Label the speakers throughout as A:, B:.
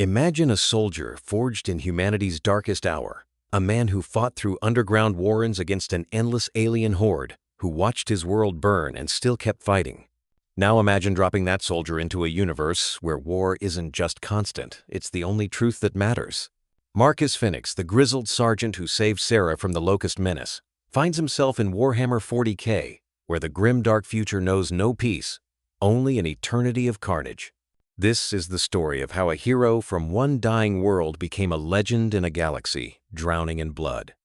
A: Imagine a soldier forged in humanity's darkest hour, a man who fought through underground warrens against an endless alien horde, who watched his world burn and still kept fighting. Now imagine dropping that soldier into a universe where war isn't just constant, it's the only truth that matters. Marcus Fenix, the grizzled sergeant who saved Sarah from the Locust Menace, finds himself in Warhammer 40K, where the grimdark future knows no peace, only an eternity of carnage. This is the story of how a hero from one dying world became a legend in a galaxy, drowning in blood.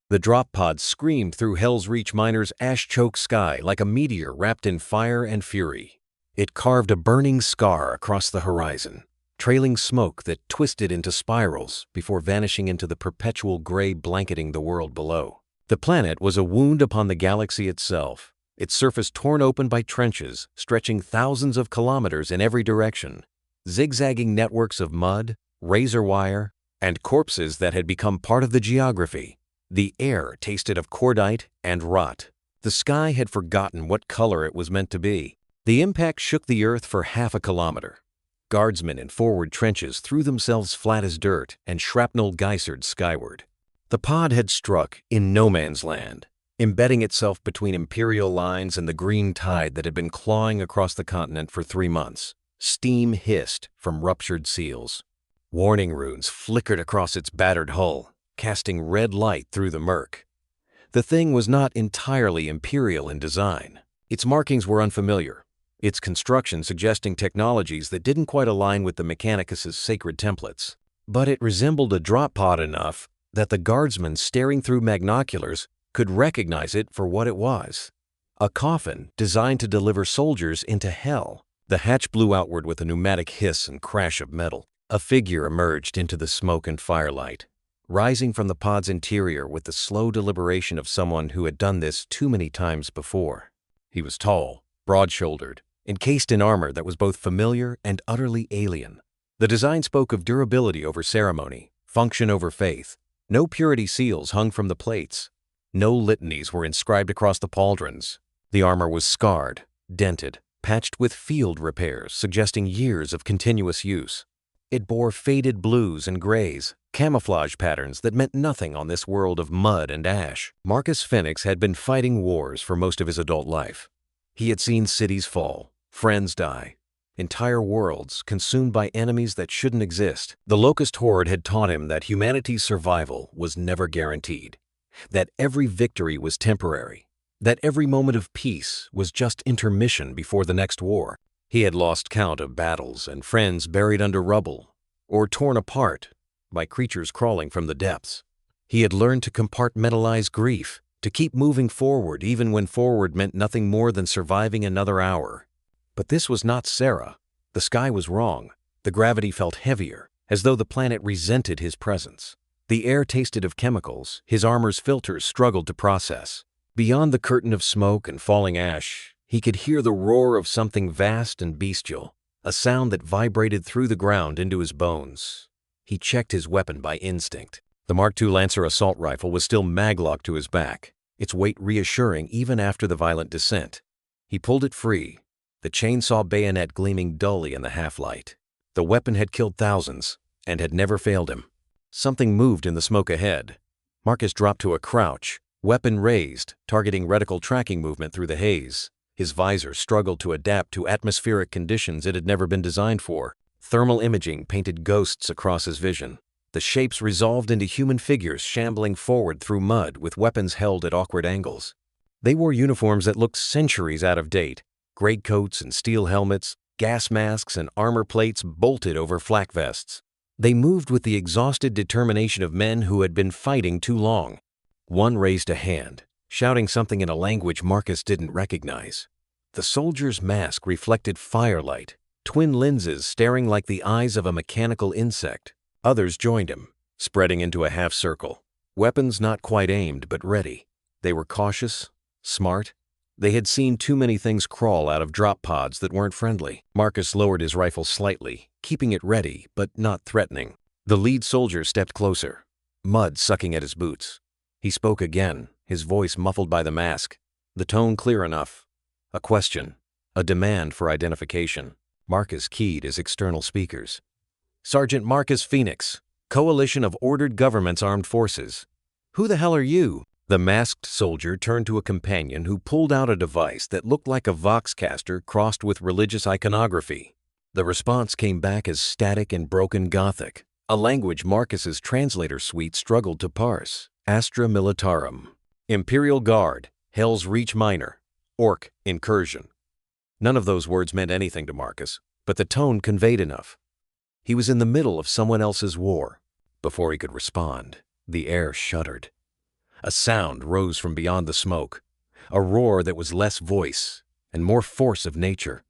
A: The drop pod screamed through Hell's Reach Miner's ash-choked sky like a meteor wrapped in fire and fury. It carved a burning scar across the horizon, trailing smoke that twisted into spirals before vanishing into the perpetual gray blanketing the world below. The planet was a wound upon the galaxy itself, its surface torn open by trenches stretching thousands of kilometers in every direction, zigzagging networks of mud, razor wire, and corpses that had become part of the geography. The air tasted of cordite and rot. The sky had forgotten what color it was meant to be. The impact shook the earth for half a kilometer. Guardsmen in forward trenches threw themselves flat as dirt and shrapnel geysered skyward. The pod had struck in no man's land, embedding itself between Imperial lines and the green tide that had been clawing across the continent for 3 months. Steam hissed from ruptured seals. Warning runes flickered across its battered hull, casting red light through the murk. The thing was not entirely Imperial in design. Its markings were unfamiliar, its construction suggesting technologies that didn't quite align with the Mechanicus' sacred templates. But it resembled a drop pod enough that the guardsmen staring through magnoculars could recognize it for what it was. A coffin designed to deliver soldiers into hell. The hatch blew outward with a pneumatic hiss and crash of metal. A figure emerged into the smoke and firelight, rising from the pod's interior with the slow deliberation of someone who had done this too many times before. He was tall, broad-shouldered, encased in armor that was both familiar and utterly alien. The design spoke of durability over ceremony, function over faith. No purity seals hung from the plates. No litanies were inscribed across the pauldrons. The armor was scarred, dented, patched with field repairs suggesting years of continuous use. It bore faded blues and grays, camouflage patterns that meant nothing on this world of mud and ash. Marcus Fenix had been fighting wars for most of his adult life. He had seen cities fall, friends die, entire worlds consumed by enemies that shouldn't exist. The Locust Horde had taught him that humanity's survival was never guaranteed, that every victory was temporary, that every moment of peace was just intermission before the next war. He had lost count of battles and friends buried under rubble or torn apart by creatures crawling from the depths. He had learned to compartmentalize grief, to keep moving forward even when forward meant nothing more than surviving another hour. But this was not Sarah. The sky was wrong. The gravity felt heavier, as though the planet resented his presence. The air tasted of chemicals his armor's filters struggled to process. Beyond the curtain of smoke and falling ash, he could hear the roar of something vast and bestial, a sound that vibrated through the ground into his bones. He checked his weapon by instinct. The Mark II Lancer assault rifle was still maglocked to his back, its weight reassuring even after the violent descent. He pulled it free, the chainsaw bayonet gleaming dully in the half-light. The weapon had killed thousands and had never failed him. Something moved in the smoke ahead. Marcus dropped to a crouch, weapon raised, targeting reticle tracking movement through the haze. His visor struggled to adapt to atmospheric conditions it had never been designed for. Thermal imaging painted ghosts across his vision. The shapes resolved into human figures shambling forward through mud with weapons held at awkward angles. They wore uniforms that looked centuries out of date, greatcoats and steel helmets, gas masks and armor plates bolted over flak vests. They moved with the exhausted determination of men who had been fighting too long. One raised a hand, shouting something in a language Marcus didn't recognize. The soldier's mask reflected firelight, twin lenses staring like the eyes of a mechanical insect. Others joined him, spreading into a half circle, weapons not quite aimed but ready. They were cautious, smart. They had seen too many things crawl out of drop pods that weren't friendly. Marcus lowered his rifle slightly, keeping it ready but not threatening. The lead soldier stepped closer, mud sucking at his boots. He spoke again, his voice muffled by the mask, the tone clear enough. A question, a demand for identification. Marcus keyed his external speakers. Sergeant Marcus Fenix, Coalition of Ordered Governments Armed Forces. Who the hell are you? The masked soldier turned to a companion who pulled out a device that looked like a voxcaster crossed with religious iconography. The response came back as static and broken Gothic, a language Marcus's translator suite struggled to parse. Astra Militarum. Imperial Guard. Hell's Reach Minor. Orc Incursion. None of those words meant anything to Marcus, but the tone conveyed enough. He was in the middle of someone else's war. Before he could respond, the air shuddered. A sound rose from beyond the smoke, a roar that was less voice and more force of nature,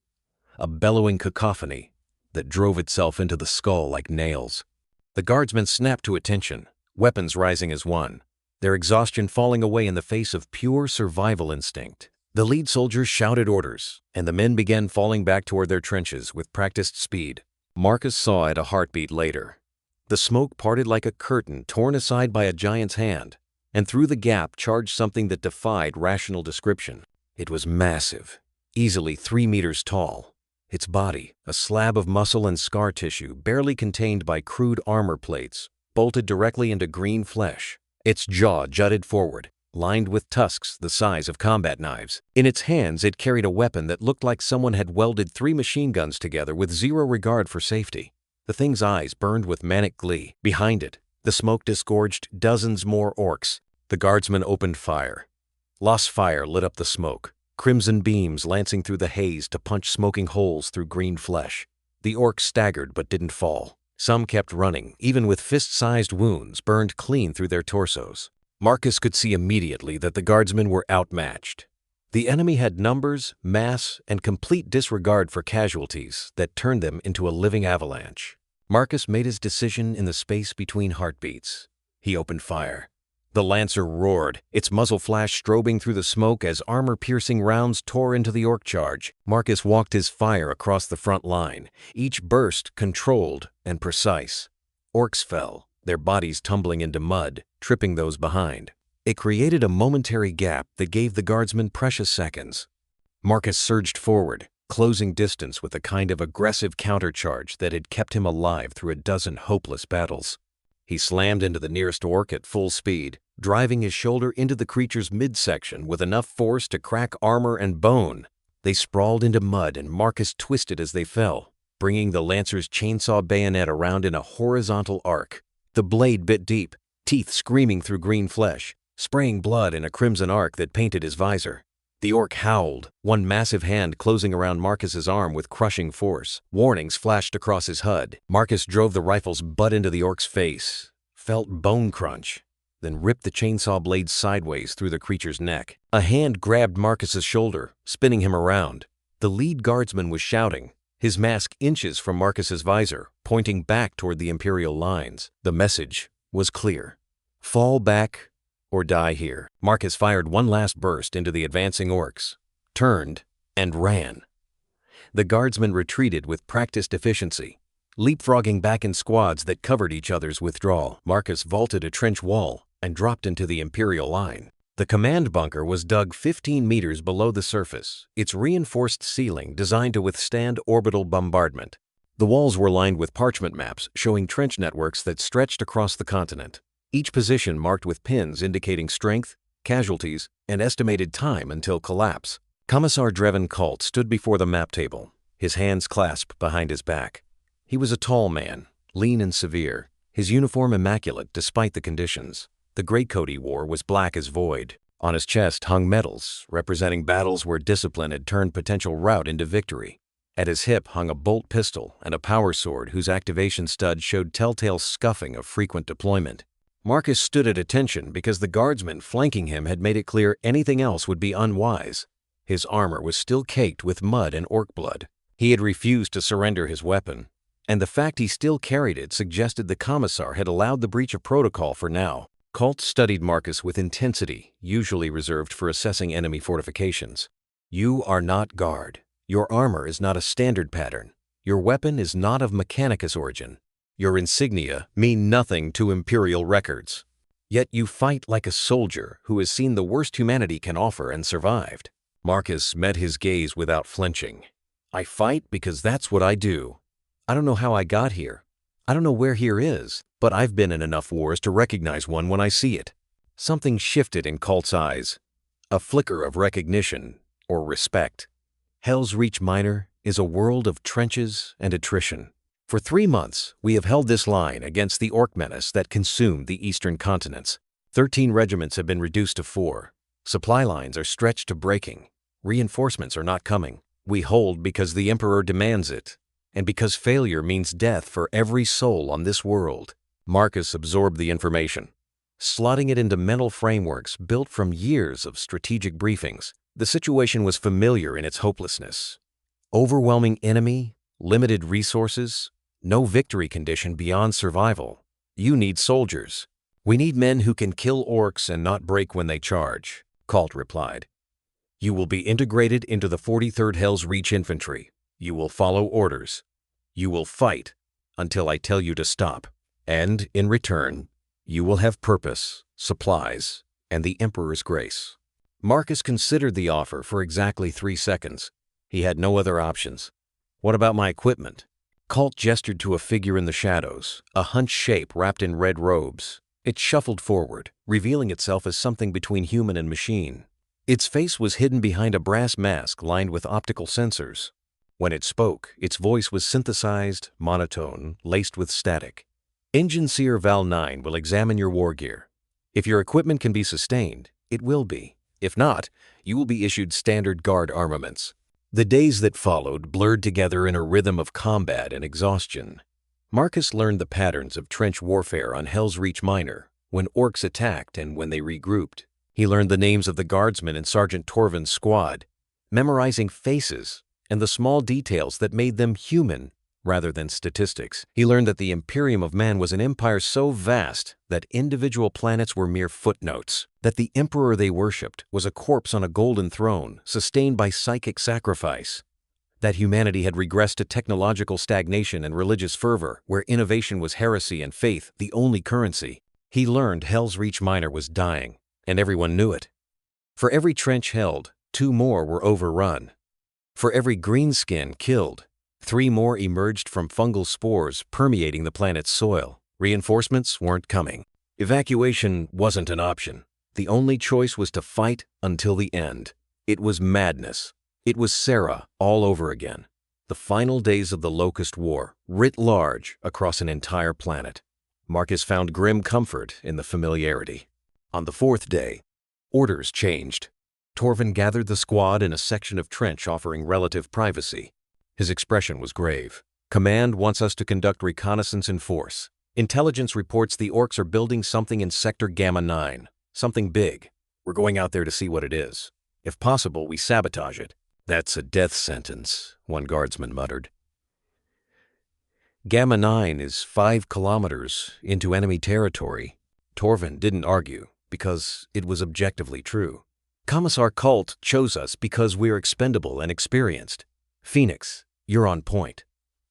A: a bellowing cacophony that drove itself into the skull like nails. The guardsmen snapped to attention, weapons rising as one, their exhaustion falling away in the face of pure survival instinct. The lead soldiers shouted orders, and the men began falling back toward their trenches with practiced speed. Marcus saw it a heartbeat later. The smoke parted like a curtain torn aside by a giant's hand, and through the gap charged something that defied rational description. It was massive, easily 3 meters tall. Its body, a slab of muscle and scar tissue barely contained by crude armor plates, bolted directly into green flesh. Its jaw jutted forward, lined with tusks the size of combat knives. In its hands it carried a weapon that looked like someone had welded 3 machine guns together with zero regard for safety. The thing's eyes burned with manic glee. Behind it, the smoke disgorged dozens more orcs. The guardsmen opened fire. Lost fire lit up the smoke, crimson beams lancing through the haze to punch smoking holes through green flesh. The orcs staggered but didn't fall. Some kept running, even with fist-sized wounds burned clean through their torsos. Marcus could see immediately that the guardsmen were outmatched. The enemy had numbers, mass, and complete disregard for casualties that turned them into a living avalanche. Marcus made his decision in the space between heartbeats. He opened fire. The Lancer roared, its muzzle flash strobing through the smoke as armor-piercing rounds tore into the orc charge. Marcus walked his fire across the front line, each burst controlled and precise. Orcs fell, their bodies tumbling into mud, tripping those behind. It created a momentary gap that gave the guardsmen precious seconds. Marcus surged forward, closing distance with a kind of aggressive countercharge that had kept him alive through a dozen hopeless battles. He slammed into the nearest orc at full speed, driving his shoulder into the creature's midsection with enough force to crack armor and bone. They sprawled into mud and Marcus twisted as they fell, bringing the Lancer's chainsaw bayonet around in a horizontal arc. The blade bit deep, teeth screaming through green flesh, spraying blood in a crimson arc that painted his visor. The orc howled, one massive hand closing around Marcus's arm with crushing force. Warnings flashed across his HUD. Marcus drove the rifle's butt into the orc's face, felt bone crunch, then ripped the chainsaw blade sideways through the creature's neck. A hand grabbed Marcus's shoulder, spinning him around. The lead guardsman was shouting, his mask inches from Marcus's visor, pointing back toward the Imperial lines. The message was clear. Fall back or die here. Marcus fired one last burst into the advancing orcs, turned, and ran. The guardsmen retreated with practiced efficiency, leapfrogging back in squads that covered each other's withdrawal. Marcus vaulted a trench wall and dropped into the Imperial line. The command bunker was dug 15 meters below the surface, its reinforced ceiling designed to withstand orbital bombardment. The walls were lined with parchment maps showing trench networks that stretched across the continent, each position marked with pins indicating strength, casualties, and estimated time until collapse. Commissar Drevin Colt stood before the map table, his hands clasped behind his back. He was a tall man, lean and severe, his uniform immaculate despite the conditions. The greatcoat he wore was black as void. On his chest hung medals, representing battles where discipline had turned potential rout into victory. At his hip hung a bolt pistol and a power sword whose activation stud showed telltale scuffing of frequent deployment. Marcus stood at attention because the guardsmen flanking him had made it clear anything else would be unwise. His armor was still caked with mud and orc blood. He had refused to surrender his weapon, and the fact he still carried it suggested the commissar had allowed the breach of protocol for now. Colt studied Marcus with intensity, usually reserved for assessing enemy fortifications. You are not guard. Your armor is not a standard pattern. Your weapon is not of Mechanicus origin. Your insignia mean nothing to Imperial records. Yet you fight like a soldier who has seen the worst humanity can offer and survived. Marcus met his gaze without flinching. I fight because that's what I do. I don't know how I got here. I don't know where here is, but I've been in enough wars to recognize one when I see it. Something shifted in Colt's eyes. A flicker of recognition, or respect. Hell's Reach Minor is a world of trenches and attrition. For 3 months, we have held this line against the orc menace that consumed the eastern continents. 13 regiments have been reduced to 4. Supply lines are stretched to breaking. Reinforcements are not coming. We hold because the Emperor demands it, and because failure means death for every soul on this world. Marcus absorbed the information, slotting it into mental frameworks built from years of strategic briefings. The situation was familiar in its hopelessness. Overwhelming enemy, limited resources, no victory condition beyond survival. You need soldiers. We need men who can kill orcs and not break when they charge, Colt replied. You will be integrated into the 43rd Hell's Reach Infantry. You will follow orders. You will fight until I tell you to stop. And, in return, you will have purpose, supplies, and the Emperor's grace. Marcus considered the offer for exactly 3 seconds. He had no other options. What about my equipment? Colt gestured to a figure in the shadows, a hunched shape wrapped in red robes. It shuffled forward, revealing itself as something between human and machine. Its face was hidden behind a brass mask lined with optical sensors. When it spoke, its voice was synthesized, monotone, laced with static. Engine Seer Val 9 will examine your war gear. If your equipment can be sustained, it will be. If not, you will be issued standard guard armaments. The days that followed blurred together in a rhythm of combat and exhaustion. Marcus learned the patterns of trench warfare on Hell's Reach Minor, when orcs attacked and when they regrouped. He learned the names of the guardsmen in Sergeant Torvin's squad, memorizing faces and the small details that made them human rather than statistics. He learned that the Imperium of Man was an empire so vast that individual planets were mere footnotes, that the emperor they worshipped was a corpse on a golden throne sustained by psychic sacrifice, that humanity had regressed to technological stagnation and religious fervor, where innovation was heresy and faith the only currency. He learned Hell's Reach Minor was dying, and everyone knew it. For every trench held, 2 more were overrun. For every greenskin killed, 3 more emerged from fungal spores permeating the planet's soil. Reinforcements weren't coming. Evacuation wasn't an option. The only choice was to fight until the end. It was madness. It was Sarah all over again. The final days of the Locust War, writ large across an entire planet. Marcus found grim comfort in the familiarity. On the 4th day, orders changed. Torvin gathered the squad in a section of trench offering relative privacy. His expression was grave. Command wants us to conduct reconnaissance in force. Intelligence reports the orcs are building something in Sector Gamma 9. Something big. We're going out there to see what it is. If possible, we sabotage it. That's a death sentence, one guardsman muttered. Gamma 9 is 5 kilometers into enemy territory. Torvin didn't argue, because it was objectively true. Commissar Colt chose us because we're expendable and experienced. Fenix, you're on point.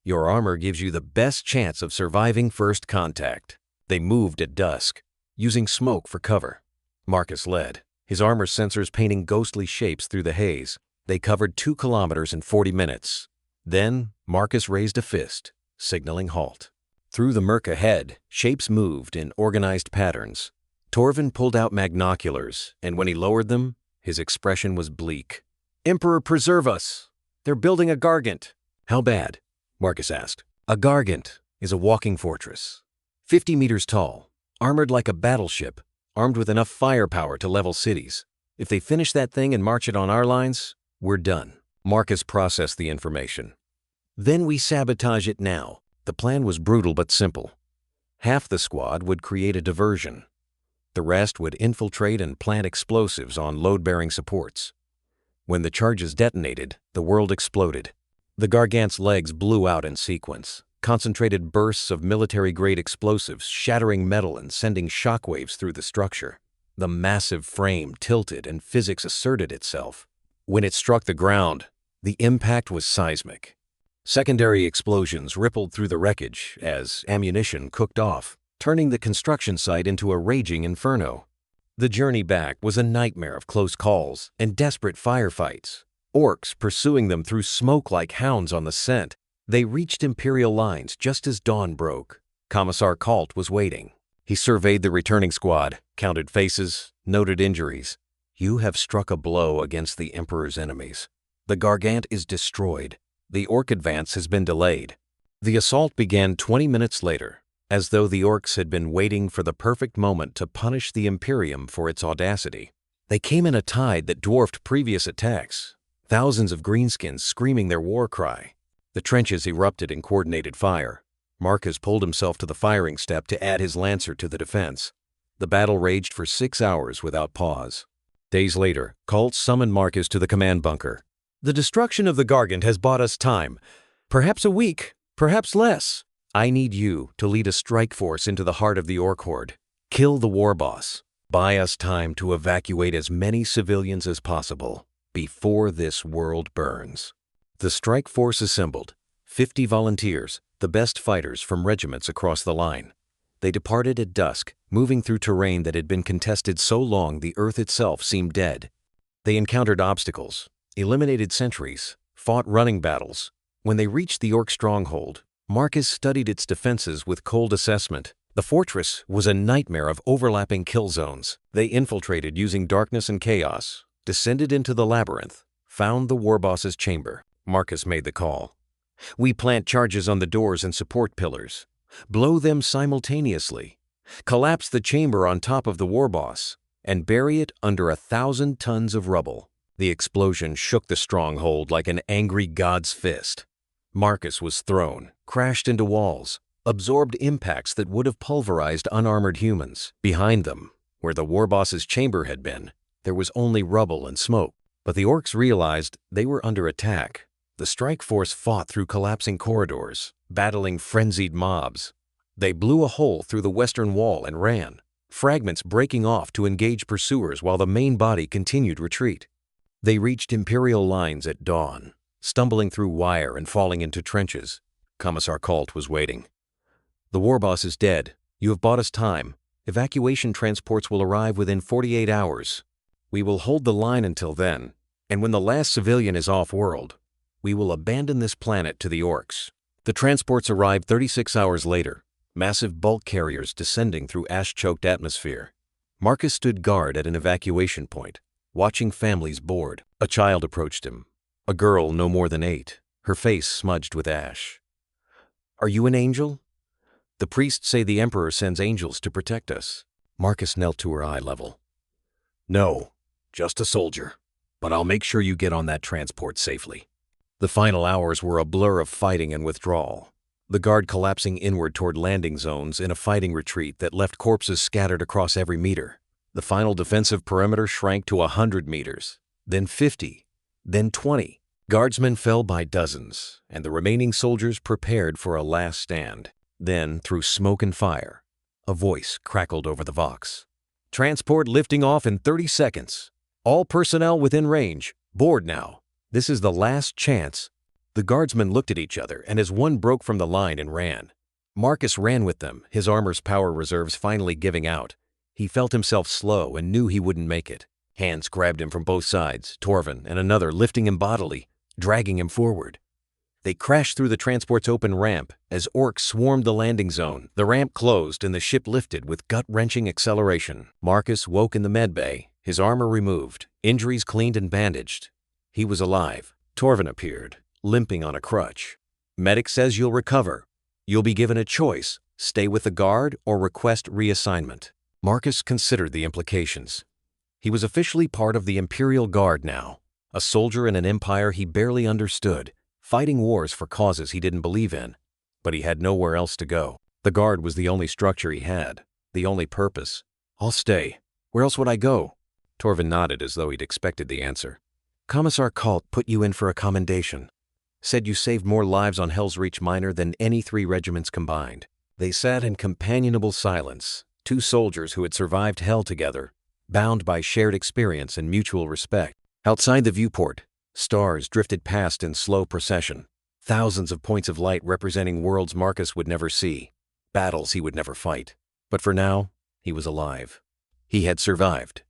A: Your armor gives you the best chance of surviving first contact. They moved at dusk, using smoke for cover. Marcus led, his armor sensors painting ghostly shapes through the haze. They covered 2 kilometers in 40 minutes. Then, Marcus raised a fist, signaling halt. Through the murk ahead, shapes moved in organized patterns. Torvin pulled out magnoculars, and when he lowered them, his expression was bleak. Emperor, preserve us! They're building a gargant. How bad? Marcus asked. A gargant is a walking fortress. 50 meters tall, armored like a battleship, armed with enough firepower to level cities. If they finish that thing and march it on our lines, we're done. Marcus processed the information. Then we sabotage it now. The plan was brutal but simple. Half the squad would create a diversion. The rest would infiltrate and plant explosives on load-bearing supports. When the charges detonated, the world exploded. The Gargant's legs blew out in sequence, concentrated bursts of military-grade explosives shattering metal and sending shockwaves through the structure. The massive frame tilted and physics asserted itself. When it struck the ground, the impact was seismic. Secondary explosions rippled through the wreckage as ammunition cooked off, turning the construction site into a raging inferno. The journey back was a nightmare of close calls and desperate firefights. Orcs pursuing them through smoke like hounds on the scent. They reached Imperial lines just as dawn broke. Commissar Colt was waiting. He surveyed the returning squad, counted faces, noted injuries. You have struck a blow against the Emperor's enemies. The Gargant is destroyed. The Orc advance has been delayed. The assault began 20 minutes later, as though the Orcs had been waiting for the perfect moment to punish the Imperium for its audacity. They came in a tide that dwarfed previous attacks, thousands of greenskins screaming their war cry. The trenches erupted in coordinated fire. Marcus pulled himself to the firing step to add his lancer to the defense. The battle raged for 6 hours without pause. Days later, Colt summoned Marcus to the command bunker. The destruction of the Gargant has bought us time. Perhaps a week, perhaps less. I need you to lead a strike force into the heart of the Orc horde. Kill the war boss. Buy us time to evacuate as many civilians as possible before this world burns. The strike force assembled, 50 volunteers, the best fighters from regiments across the line. They departed at dusk, moving through terrain that had been contested so long the earth itself seemed dead. They encountered obstacles, eliminated sentries, fought running battles. When they reached the Orc stronghold, Marcus studied its defenses with cold assessment. The fortress was a nightmare of overlapping kill zones. They infiltrated using darkness and chaos, descended into the labyrinth, found the war boss's chamber. Marcus made the call. We plant charges on the doors and support pillars. Blow them simultaneously. Collapse the chamber on top of the war boss and bury it under 1,000 tons of rubble. The explosion shook the stronghold like an angry god's fist. Marcus was thrown, crashed into walls, absorbed impacts that would have pulverized unarmored humans. Behind them, where the war boss's chamber had been, there was only rubble and smoke. But the Orcs realized they were under attack. The strike force fought through collapsing corridors, battling frenzied mobs. They blew a hole through the western wall and ran, fragments breaking off to engage pursuers while the main body continued retreat. They reached Imperial lines at dawn, stumbling through wire and falling into trenches. Commissar Colt was waiting. The war boss is dead. You have bought us time. Evacuation transports will arrive within 48 hours. We will hold the line until then, and when the last civilian is off-world, we will abandon this planet to the Orcs. The transports arrived 36 hours later, massive bulk carriers descending through ash-choked atmosphere. Marcus stood guard at an evacuation point, watching families board. A child approached him, a girl no more than 8, her face smudged with ash. Are you an angel? The priests say the Emperor sends angels to protect us. Marcus knelt to her eye level. No, just a soldier, but I'll make sure you get on that transport safely. The final hours were a blur of fighting and withdrawal, the guard collapsing inward toward landing zones in a fighting retreat that left corpses scattered across every meter. The final defensive perimeter shrank to 100 meters, then 50, then 20. Guardsmen fell by dozens, and the remaining soldiers prepared for a last stand. Then, through smoke and fire, a voice crackled over the Vox. Transport lifting off in 30 seconds. All personnel within range, board now. This is the last chance. The guardsmen looked at each other, and as one broke from the line and ran. Marcus ran with them, his armor's power reserves finally giving out. He felt himself slow and knew he wouldn't make it. Hands grabbed him from both sides, Torvin and another lifting him bodily, dragging him forward. They crashed through the transport's open ramp as Orcs swarmed the landing zone. The ramp closed and the ship lifted with gut-wrenching acceleration. Marcus woke in the medbay, his armor removed, injuries cleaned and bandaged. He was alive. Torvin appeared, limping on a crutch. Medic says you'll recover. You'll be given a choice, stay with the guard or request reassignment. Marcus considered the implications. He was officially part of the Imperial Guard now, a soldier in an empire he barely understood, fighting wars for causes he didn't believe in. But he had nowhere else to go. The Guard was the only structure he had, the only purpose. I'll stay. Where else would I go? Torvin nodded as though he'd expected the answer. Commissar Colt put you in for a commendation. Said you saved more lives on Hell's Reach Minor than any 3 regiments combined. They sat in companionable silence, 2 soldiers who had survived hell together, bound by shared experience and mutual respect. Outside the viewport, stars drifted past in slow procession, thousands of points of light representing worlds Marcus would never see, battles he would never fight. But for now, he was alive. He had survived.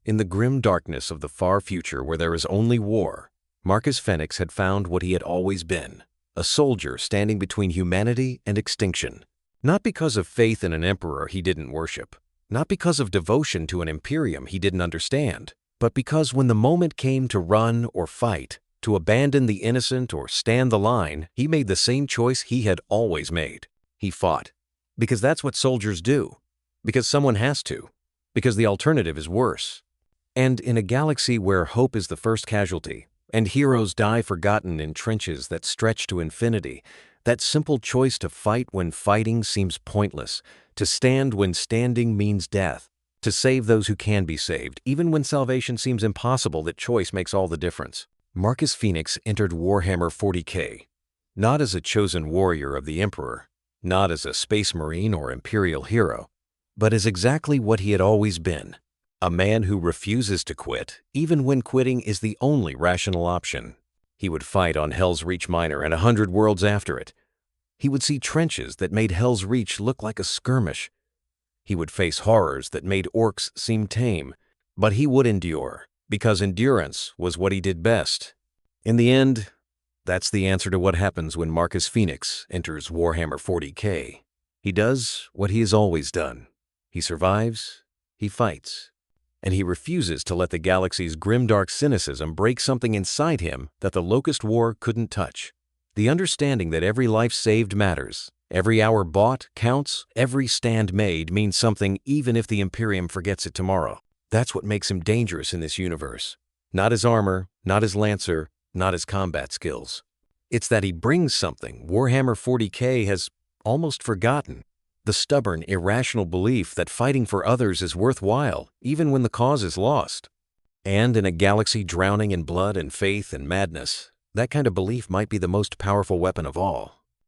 A: In the grim darkness of the far future where there is only war, Marcus Fenix had found what he had always been, a soldier standing between humanity and extinction. Not because of faith in an emperor he didn't worship, not because of devotion to an imperium he didn't understand, but because when the moment came to run or fight, to abandon the innocent or stand the line, he made the same choice he had always made. He fought. Because that's what soldiers do. Because someone has to. Because the alternative is worse. And in a galaxy where hope is the first casualty, and heroes die forgotten in trenches that stretch to infinity, that simple choice to fight when fighting seems pointless, to stand when standing means death, to save those who can be saved, even when salvation seems impossible, that choice makes all the difference. Marcus Fenix entered Warhammer 40K, not as a chosen warrior of the Emperor, not as a space marine or imperial hero, but as exactly what he had always been, a man who refuses to quit, even when quitting is the only rational option. He would fight on Hell's Reach Minor and 100 worlds after it. He would see trenches that made Hell's Reach look like a skirmish. He would face horrors that made orcs seem tame, but he would endure, because endurance was what he did best. In the end, that's the answer to what happens when Marcus Fenix enters Warhammer 40K. He does what he has always done. He survives, he fights, and he refuses to let the galaxy's grimdark cynicism break something inside him that the Locust War couldn't touch. The understanding that every life saved matters, every hour bought counts, every stand made means something even if the Imperium forgets it tomorrow. That's what makes him dangerous in this universe. Not his armor, not his lancer, not his combat skills. It's that he brings something Warhammer 40K has almost forgotten. The stubborn, irrational belief that fighting for others is worthwhile, even when the cause is lost. And in a galaxy drowning in blood and faith and madness, that kind of belief might be the most powerful weapon of all.